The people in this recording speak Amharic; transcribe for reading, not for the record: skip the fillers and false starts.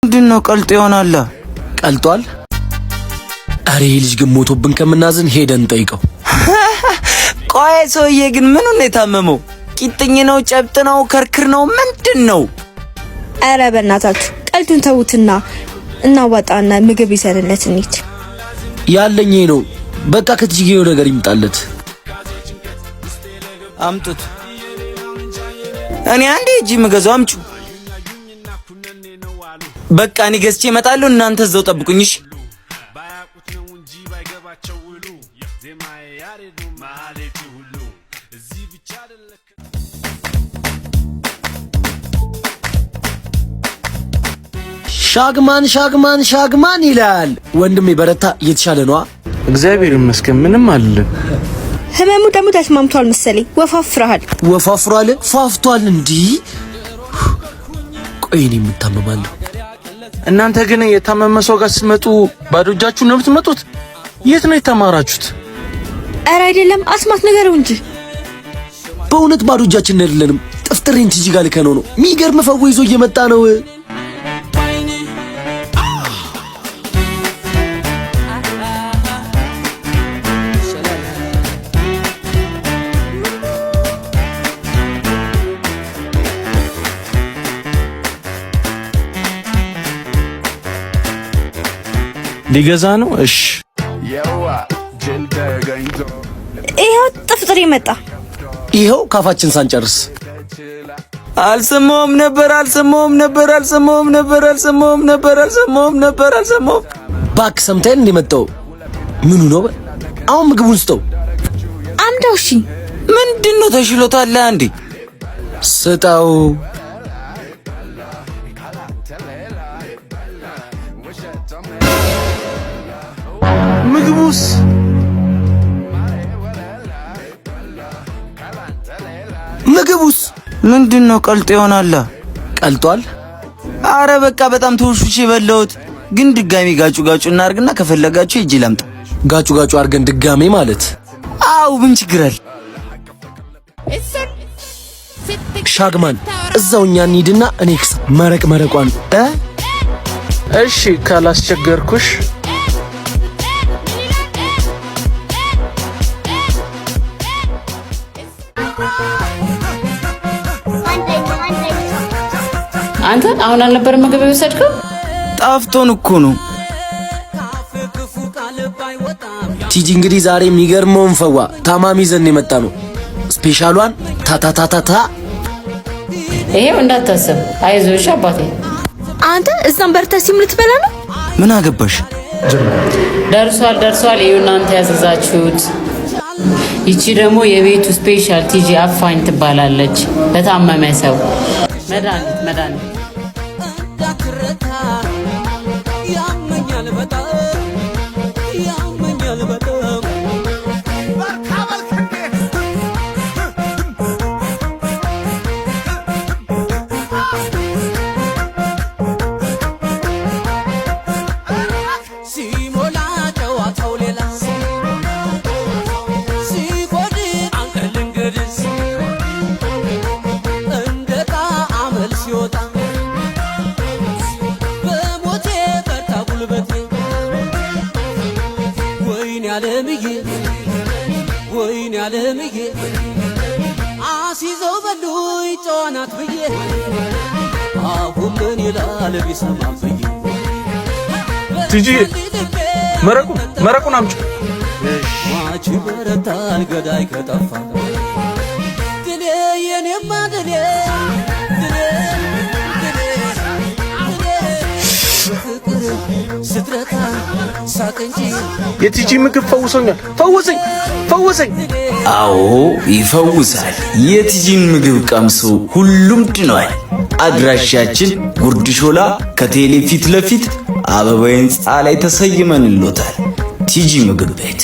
ምንድነው ቀልጥ ይሆናል? ቀልጧል። አሬ ልጅ ግን ሞቶብን ከምናዝን ሄደን ጠይቀው። ቆይ ሰውዬ ግን ምኑን ነው የታመመው? ቂጥኝ ነው? ጨብጥ ነው? ክርክር ነው? ምንድነው? አረ በእናታችሁ ቀልዱን ተውትና እናዋጣና ምግብ ይሰራለት እንሂድ። ያለኝ ነው በቃ ከትጂጌው ነገር ይምጣለት። አምጡት። እኔ አንዴ እጂ መገዛው አምጩ። በቃ እኔ ገዝቼ እመጣለሁ፣ እናንተ እዛው ጠብቁኝሽ። ሻግማን ይላል ወንድሜ። በረታ እየተሻለ ነው? እግዚአብሔር ይመስገን ምንም አይደለም። ህመሙ ደግሞ ተስማምቷል መሰለኝ። ወፋፍራል ፋፍቷል እንዴ? ቆይ እኔ የምታመማለሁ። እናንተ ግን የታመመ ሰው ጋር ስትመጡ ባዶ እጃችሁን ነው የምትመጡት? የት ነው የተማራችሁት? ኧረ አይደለም አስማት ነገረው እንጂ በእውነት ባዶ እጃችን አይደለንም። ጥፍጥሬን ትጂ ጋር ልከነው ነው። የሚገርም ፈው ይዞ እየመጣ ነው። ሊገዛ ነው? እሺ ይሄው ጥፍጥሬ መጣ። ይሄው ካፋችን ሳንጨርስ አልሰማውም ነበር። ባክ ሰምተን እንደመጣው ምኑ ነው? አሁን ምግቡን ስጠው። አምጣው። እሺ ምንድነው? ተሽሎታል እንዴ? ስጠው። ምግቡስ ምንድነው? ቀልጥ ይሆናል። ቀልጧል። አረ በቃ በጣም ተውሹሽ የበላሁት። ግን ድጋሚ ጋጩ እናርግና ከፈለጋችሁ እጂ ላምጣ። ጋጩ አርገን ድጋሚ ማለት? አው ምን ችግር አለ? ሻግማን እዛው እኛ እንሂድና እኔክስ መረቋን እሺ ካላስቸገርኩሽ አንተ አሁን አልነበር ምግብ የወሰድከው? ጣፍቶን እኮ ነው። ቲጂ እንግዲህ ዛሬ የሚገርመውን ፈዋ ታማሚ ዘን የመጣ ነው። ስፔሻሏን ታታታታታ። ይሄው እንዳታስብ፣ አይዞሽ አባቴ። አንተ እዛም በርታ ሲም ልትበላ ነው? ምን አገባሽ? ደርሷል። ይኸው እናንተ ያዘዛችሁት። ይቺ ደግሞ የቤቱ ስፔሻል ቲጂ አፋኝ ትባላለች። ለታመመ ሰው መድኃኒት ወይኔ ዓለምዬ አሲዘው በሉኝ ጨዋናት ብዬ አሁን ምን ይላል ቢሰማም ብዬ ቲጂ መረቁን አምጪ። ማች በረታል ገዳይ ከጠፋ ድሌ የኔማ ድሌ ስትረታ ሳቅንጂ የቲጂ ምግብ ፈውሶኛል። ፈውሰኝ። አዎ ይፈውሳል። የቲጂን ምግብ ቀምሶ ሁሉም ድኗል። አድራሻችን ጉርድ ሾላ ከቴሌ ፊት ለፊት አበባ ሕንፃ ላይ ተሰይመንሎታል። ቲጂ ምግብ ቤት